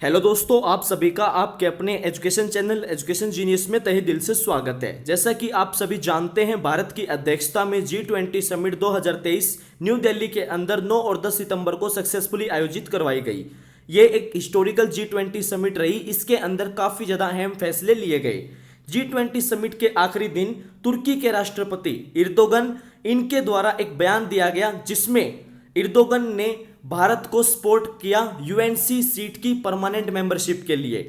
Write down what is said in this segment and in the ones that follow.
Hello दोस्तों, आप सभी का आपके अपने एजुकेशन चैनल एजुकेशन जीनियस में तहे दिल से स्वागत है। जैसा कि आप सभी जानते हैं, भारत की अध्यक्षता में G20 समिट 2023 न्यू दिल्ली के अंदर 9 और 10 सितंबर को सक्सेसफुली आयोजित करवाई गई। ये एक हिस्टोरिकल G20 समिट रही। इसके अंदर काफ़ी ज़्यादा अहम फैसले लिए गए। G20 समिट के आखिरी दिन तुर्की के राष्ट्रपति इर्दोगन इनके द्वारा एक बयान दिया गया, जिसमें इर्दोगन ने भारत को सपोर्ट किया यूएनसी सीट की परमानेंट मेंबरशिप के लिए।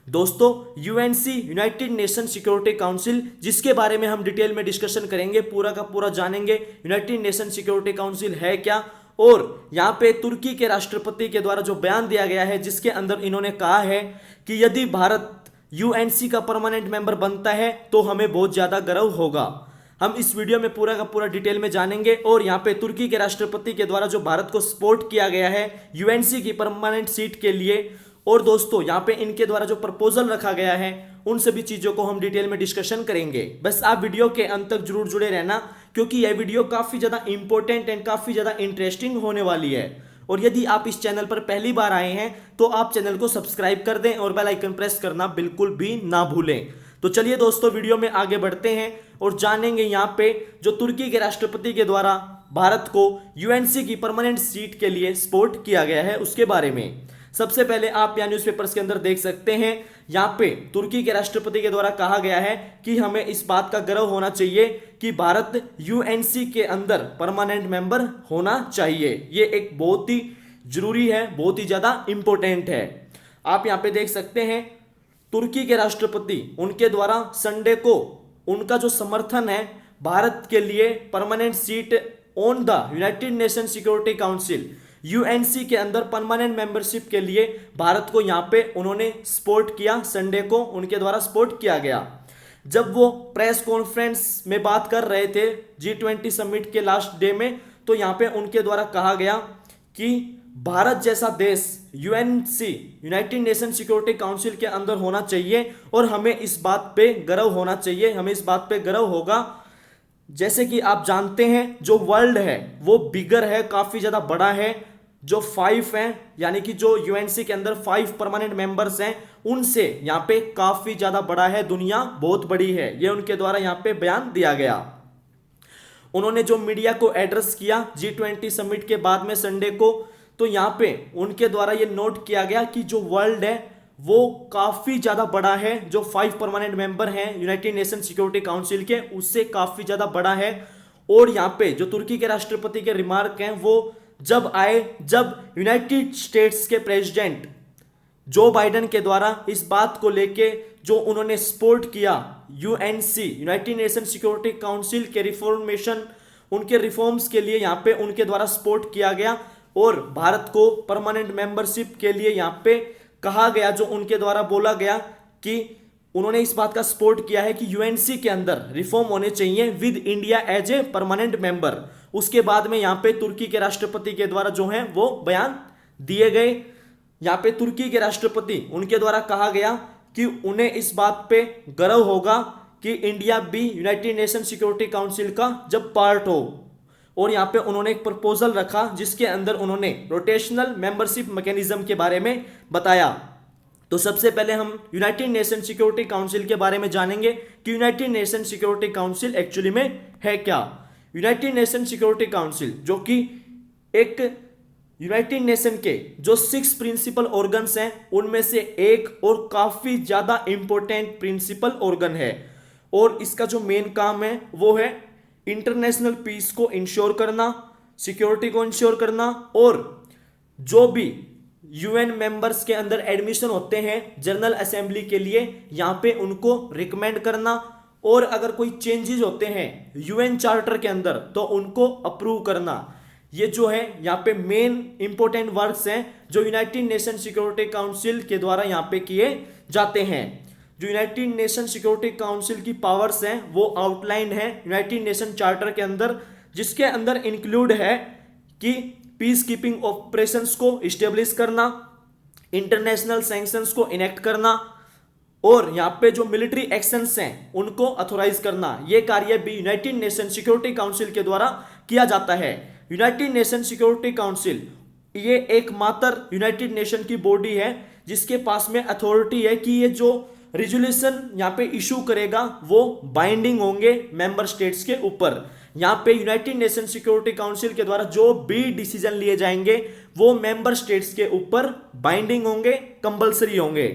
दोस्तों, UNC United nation security council, जिसके बारे में हम डिटेल में डिस्कशन करेंगे, पूरा का पूरा जानेंगे यूनाइटेड नेशन सिक्योरिटी काउंसिल है क्या। और यहाँ पे तुर्की के राष्ट्रपति के द्वारा जो बयान दिया गया है, जिसके अंदर इन्होंने कहा है कि यदि भारत यूएनसी का परमानेंट मेंबर बनता है तो हमें बहुत ज्यादा गर्व होगा। हम इस वीडियो में पूरा का पूरा डिटेल में जानेंगे। और यहाँ पे तुर्की के राष्ट्रपति के द्वारा जो भारत को सपोर्ट किया गया है यूएनसी की परमानेंट सीट के लिए, और दोस्तों यहाँ पे इनके द्वारा जो प्रपोजल रखा गया है, उन सभी चीजों को हम डिटेल में डिस्कशन करेंगे। बस आप वीडियो के अंत तक जरूर जुड़े रहना, क्योंकि यह वीडियो काफी ज्यादा इंपॉर्टेंट एंड काफी ज्यादा इंटरेस्टिंग होने वाली है। और यदि आप इस चैनल पर पहली बार आए हैं तो आप चैनल को सब्सक्राइब कर दें और बेल आइकन प्रेस करना बिल्कुल भी ना भूलें। तो चलिए दोस्तों, वीडियो में आगे बढ़ते हैं और जानेंगे यहाँ पे जो तुर्की के राष्ट्रपति के द्वारा भारत को यूएनसी की परमानेंट सीट के लिए सपोर्ट किया गया है उसके बारे में। सबसे पहले आप यहाँ न्यूज़पेपर्स के अंदर देख सकते हैं, यहाँ पे तुर्की के राष्ट्रपति के द्वारा कहा गया है कि हमें इस बात का गर्व होना चाहिए कि भारत यूएनसी के अंदर परमानेंट मेंबर होना चाहिए। ये एक बहुत ही जरूरी है, बहुत ही ज्यादा इंपॉर्टेंट है। आप यहाँ पे देख सकते हैं, तुर्की के राष्ट्रपति उनके द्वारा संडे को उनका जो समर्थन है भारत के लिए permanent seat on the United nation security council UNC के अंदर परमानेंट मेंबरशिप के लिए भारत को यहाँ पे उन्होंने सपोर्ट किया। संडे को उनके द्वारा सपोर्ट किया गया। जब वो प्रेस कॉन्फ्रेंस में बात कर रहे थे G20 समिट के लास्ट डे में, तो यहाँ पे उनके द्वारा कहा गया कि भारत जैसा देश UNC United nation security council के अंदर होना चाहिए और हमें इस बात पे गर्व होना चाहिए, हमें इस बात पे गर्व होगा। जैसे कि आप जानते हैं, जो वर्ल्ड है वो बिगर है, काफी ज्यादा बड़ा है। जो 5 हैं, यानी कि जो यूएनसी के अंदर 5 परमानेंट मेंबर्स हैं, उनसे यहाँ पे काफी ज्यादा बड़ा है, दुनिया बहुत बड़ी है। ये उनके द्वारा यहाँ पे बयान दिया गया। उन्होंने जो मीडिया को एड्रेस किया G20 समिट के बाद में संडे को, तो यहाँ पे उनके द्वारा ये नोट किया गया कि जो वर्ल्ड है वो काफी ज्यादा बड़ा है। जो 5 परमानेंट मेंबर हैं यूनाइटेड नेशन सिक्योरिटी काउंसिल के, उससे काफी ज्यादा बड़ा है। और यहाँ पे जो तुर्की के राष्ट्रपति के रिमार्क हैं वो जब आए, जब यूनाइटेड स्टेट्स के प्रेसिडेंट जो बाइडेन के द्वारा इस बात को लेके जो उन्होंने सपोर्ट किया UNC United nation security council के रिफॉर्मेशन, उनके रिफॉर्म्स के लिए यहाँ पे उनके द्वारा सपोर्ट किया गया और भारत को परमानेंट मेंबरशिप के लिए यहाँ पे कहा गया। जो उनके द्वारा बोला गया कि उन्होंने इस बात का सपोर्ट किया है कि यूएनसी के अंदर रिफॉर्म होने चाहिए with India as a permanent member. उसके बाद में यहाँ पे तुर्की के राष्ट्रपति के द्वारा जो है वो बयान दिए गए। यहाँ पे तुर्की के राष्ट्रपति उनके द्वारा कहा गया कि उन्हें इस बात पे गर्व होगा कि इंडिया भी यूनाइटेड नेशन सिक्योरिटी काउंसिल का जब पार्ट हो। और यहाँ पे उन्होंने एक प्रपोजल रखा जिसके अंदर उन्होंने रोटेशनल मेंबरशिप मैकेनिज्म के बारे में बताया। तो सबसे पहले हम यूनाइटेड नेशन सिक्योरिटी काउंसिल के बारे में जानेंगे कि United nation security council actually में है क्या। यूनाइटेड नेशन सिक्योरिटी काउंसिल जो कि एक यूनाइटेड नेशन के जो 6 प्रिंसिपल ऑर्गन्स हैं उनमें से एक और काफी ज्यादा इंपॉर्टेंट प्रिंसिपल ऑर्गन है। और इसका जो मेन काम है वो है इंटरनेशनल पीस को इंश्योर करना, सिक्योरिटी को इंश्योर करना, और जो भी यूएन मेंबर्स के अंदर एडमिशन होते हैं जनरल असेंबली के लिए, यहाँ पे उनको रिकमेंड करना, और अगर कोई चेंजेस होते हैं यूएन चार्टर के अंदर तो उनको अप्रूव करना। ये जो है यहाँ पे मेन इंपॉर्टेंट वर्क्स हैं जो यूनाइटेड नेशन सिक्योरिटी काउंसिल के द्वारा यहाँ पे किए जाते हैं। जो यूनाइटेड नेशन सिक्योरिटी काउंसिल की पावर्स हैं वो आउटलाइन है यूनाइटेड नेशन चार्टर के अंदर, जिसके अंदर इंक्लूड है कि पीस कीपिंग ऑपरेशंस को इस्टेब्लिश करना, इंटरनेशनल सैंक्शंस को इनेक्ट करना, और यहाँ पे जो मिलिट्री एक्शंस हैं उनको अथोराइज करना। ये कार्य भी यूनाइटेड नेशन सिक्योरिटी काउंसिल के द्वारा किया जाता है। यूनाइटेड नेशन सिक्योरिटी काउंसिल ये एकमात्र यूनाइटेड नेशन की बॉडी है जिसके पास में अथॉरिटी है कि ये जो रिजोल्यूशन यहाँ पे इशू करेगा वो बाइंडिंग होंगे मेंबर स्टेट्स के ऊपर। यहाँ पे यूनाइटेड नेशन सिक्योरिटी काउंसिल के द्वारा जो भी डिसीजन लिए जाएंगे वो मेंबर स्टेट्स के ऊपर बाइंडिंग होंगे, कंपल्सरी होंगे।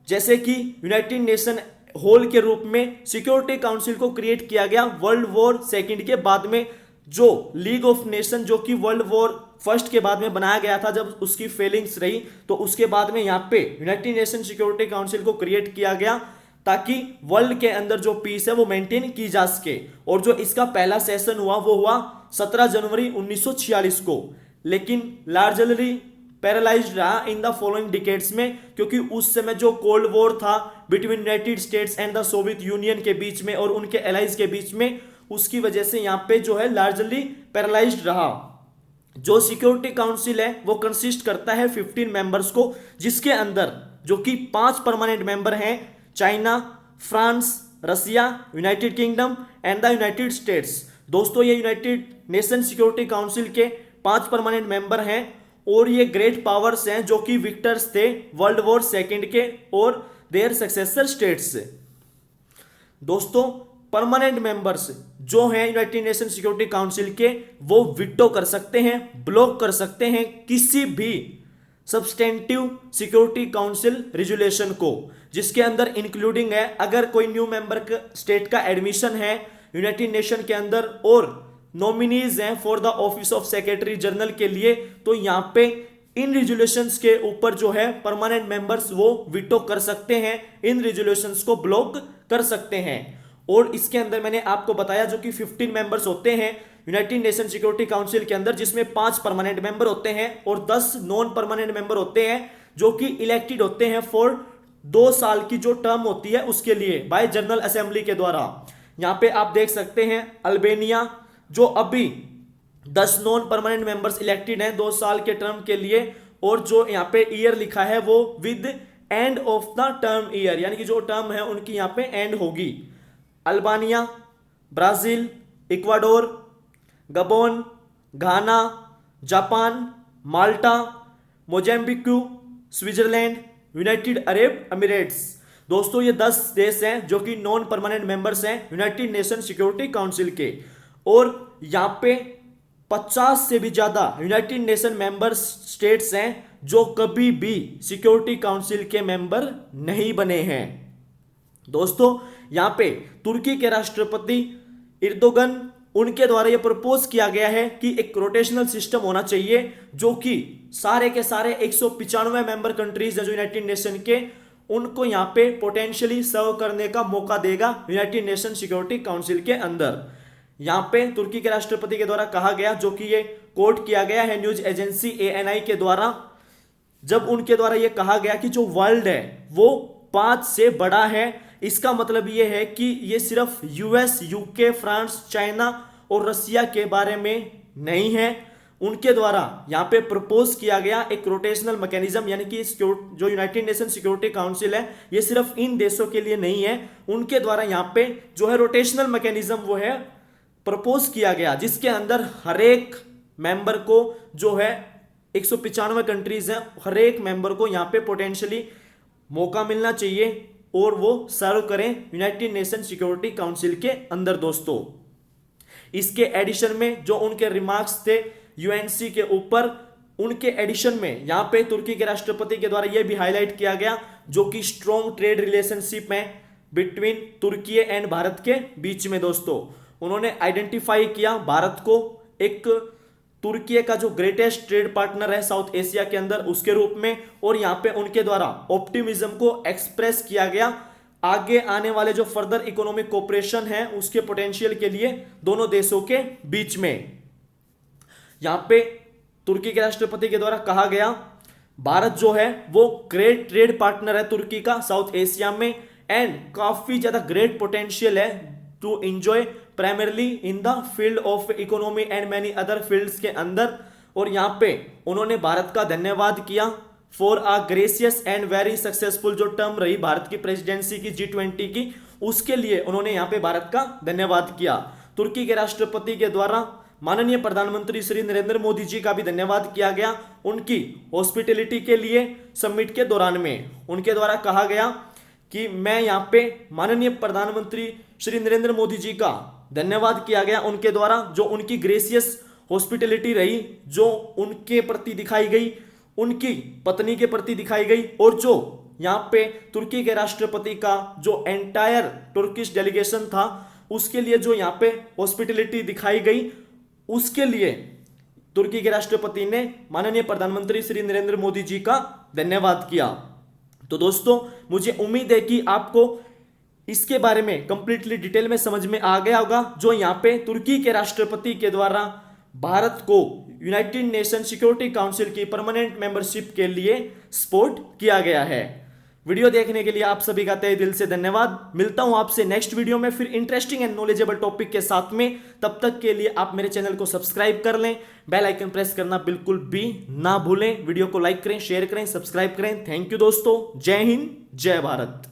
जैसे कि यूनाइटेड नेशन होल के रूप में सिक्योरिटी काउंसिल को क्रिएट किया गया वर्ल्ड वॉर सेकंड के बाद में, जो लीग ऑफ नेशन जो कि वर्ल्ड वॉर फर्स्ट के बाद में बनाया गया था, जब उसकी फेलिंग्स रही तो उसके बाद में यहाँ पे यूनाइटेड नेशन सिक्योरिटी काउंसिल को क्रिएट किया गया ताकि वर्ल्ड के अंदर जो पीस है वो मेंटेन की जा सके। और जो इसका पहला सेशन हुआ वो हुआ 17 जनवरी 1946 को, लेकिन लार्जली पैरालाइज्ड रहा इन द फॉलोइंग डिकेड्स में, क्योंकि उस समय जो कोल्ड वॉर था between United states and the Soviet union के बीच में और उनके एलाइज के बीच में, उसकी वजह से यहाँ पे जो है लार्जली पैरालाइज्ड रहा। जो सिक्योरिटी काउंसिल है वो कंसिस्ट करता है 15 मेंबर्स को, जिसके अंदर जो कि 5 परमानेंट मेंबर हैं, China, France, Russia, United Kingdom and the United States. दोस्तों ये यूनाइटेड नेशन सिक्योरिटी काउंसिल के 5 परमानेंट मेंबर हैं और ये ग्रेट पावर्स हैं जो कि विक्टर्स थे वर्ल्ड वॉर सेकंड के और देयर सक्सेसर स्टेट्स। दोस्तों परमानेंट मेंबर्स जो हैं यूनाइटेड नेशन सिक्योरिटी काउंसिल के, वो विटो कर सकते हैं, ब्लॉक कर सकते हैं किसी भी सब्सटेंटिव सिक्योरिटी काउंसिल रिजोल्यूशन को, जिसके अंदर इंक्लूडिंग है अगर कोई न्यू मेंबर स्टेट का एडमिशन है यूनाइटेड नेशन के अंदर और नॉमिनीज हैं for the office of secretary general के लिए, तो यहाँ पे इन रिजोल्यूशंस के ऊपर जो है परमानेंट मेंबर्स वो विटो कर सकते हैं, इन रिजोल्यूशंस को ब्लॉक कर सकते हैं। और इसके अंदर मैंने आपको बताया जो कि 15 मेंबर्स होते हैं यूनाइटेड नेशन सिक्योरिटी काउंसिल के अंदर, जिसमें 5 परमानेंट मेंबर होते हैं और 10 नॉन परमानेंट मेंबर होते हैं जो कि इलेक्टेड होते हैं फॉर 2 साल की जो टर्म होती है उसके लिए बाय जनरल असेंबली के द्वारा। यहाँ पे आप देख सकते हैं अल्बानिया जो अभी 10 नॉन परमानेंट मेंबर्स इलेक्टेड हैं 2 साल के टर्म के लिए, और जो यहाँ पे ईयर लिखा है वो with end of the term year, यानी कि जो टर्म है उनकी यहाँ पे एंड होगी। अल्बानिया, ब्राजील, इक्वाडोर, गबोन, घाना, जापान, माल्टा, मोजाम्बिकू, स्विट्जरलैंड, यूनाइटेड अरब अमीरेट्स। दोस्तों ये 10 देश हैं जो कि नॉन परमानेंट मेंबर्स हैं यूनाइटेड नेशन सिक्योरिटी काउंसिल के, और यहाँ पे 50 से भी ज्यादा यूनाइटेड नेशन मेंबर स्टेट्स हैं जो कभी भी सिक्योरिटी काउंसिल के मेंबर नहीं बने हैं। दोस्तों यहाँ पे तुर्की के राष्ट्रपति इर्दोगन, उनके द्वारा यह प्रपोज किया गया है कि एक रोटेशनल सिस्टम होना चाहिए जो कि सारे के सारे 195 मेंबर कंट्रीज है जो यूनाइटेड नेशन के, उनको यहाँ पे पोटेंशियली सर्व करने का मौका देगा यूनाइटेड नेशन सिक्योरिटी काउंसिल के अंदर। यहाँ पे तुर्की के राष्ट्रपति के द्वारा कहा गया, जो कि ये कोट किया गया है न्यूज एजेंसी ANI के द्वारा, जब उनके द्वारा ये कहा गया कि जो वर्ल्ड है वो 5 से बड़ा है। इसका मतलब ये है कि ये सिर्फ US, UK, फ्रांस, चाइना और रसिया के बारे में नहीं है। उनके द्वारा यहाँ पे प्रपोज किया गया एक रोटेशनल मैकेनिज्म, यानी कि जो यूनाइटेड नेशन सिक्योरिटी काउंसिल है ये सिर्फ इन देशों के लिए नहीं है। उनके द्वारा यहाँ पे जो है रोटेशनल मैकेनिज्म वो है प्रपोज किया गया, जिसके अंदर हर एक मेंबर को जो है 195 कंट्रीज हैं, हर एक मेंबर को यहाँ पे पोटेंशियली मौका मिलना चाहिए और वो सर्व करें यूनाइटेड नेशन सिक्योरिटी काउंसिल के अंदर। दोस्तों इसके एडिशन में जो उनके रिमार्क्स थे यूएनसी के ऊपर, उनके एडिशन में यहाँ पे तुर्की के राष्ट्रपति के द्वारा यह भी हाईलाइट किया गया जो कि स्ट्रॉन्ग ट्रेड रिलेशनशिप है बिटवीन तुर्की एंड भारत के बीच में। दोस्तों उन्होंने आइडेंटिफाई किया भारत को एक तुर्की का जो ग्रेटेस्ट ट्रेड पार्टनर है साउथ एशिया के अंदर उसके रूप में, और यहाँ पे उनके द्वारा ऑप्टिमिज्म को एक्सप्रेस किया गया आगे आने वाले जो फर्दर इकोनॉमिक कोऑपरेशन है उसके पोटेंशियल के लिए दोनों देशों के बीच में। यहाँ पे तुर्की के राष्ट्रपति के द्वारा कहा गया भारत जो है वो ग्रेट ट्रेड पार्टनर है तुर्की का साउथ एशिया में, एंड काफी ज्यादा ग्रेट पोटेंशियल है to enjoy primarily in the field of economy and many other fields के अंदर। और यहाँ पे उन्होंने भारत का धन्यवाद किया for a gracious and very successful जो टर्म रही भारत की प्रेसिडेंसी की G20 की, उसके लिए उन्होंने यहाँ पे भारत का धन्यवाद किया। तुर्की के राष्ट्रपति के द्वारा माननीय प्रधानमंत्री श्री नरेंद्र मोदी जी का भी धन्यवाद किया गया उनकी हॉस्पिटैलिटी के लिए समिट के दौरान में। उनके द्वारा कहा गया कि मैं यहाँ पे माननीय प्रधानमंत्री श्री नरेंद्र मोदी जी का धन्यवाद किया गया उनके द्वारा, जो उनकी ग्रेसियस हॉस्पिटैलिटी रही, जो उनके प्रति दिखाई गई, उनकी पत्नी के प्रति दिखाई गई, और जो यहाँ पे तुर्की के राष्ट्रपति का जो एंटायर तुर्किश डेलीगेशन था उसके लिए जो यहाँ पे हॉस्पिटैलिटी दिखाई गई, उसके लिए तुर्की के राष्ट्रपति ने माननीय प्रधानमंत्री श्री नरेंद्र मोदी जी का धन्यवाद किया। तो दोस्तों, मुझे उम्मीद है कि आपको इसके बारे में कंप्लीटली डिटेल में समझ में आ गया होगा, जो यहाँ पे तुर्की के राष्ट्रपति के द्वारा भारत को यूनाइटेड नेशन सिक्योरिटी काउंसिल की परमानेंट मेंबरशिप के लिए सपोर्ट किया गया है। वीडियो देखने के लिए आप सभी का तहे दिल से धन्यवाद। मिलता हूं आपसे नेक्स्ट वीडियो में फिर इंटरेस्टिंग एंड नॉलेजेबल टॉपिक के साथ में। तब तक के लिए आप मेरे चैनल को सब्सक्राइब कर लें, बेल आइकन प्रेस करना बिल्कुल भी ना भूलें। वीडियो को लाइक करें, शेयर करें, सब्सक्राइब करें। थैंक यू दोस्तों। जय हिंद, जय भारत।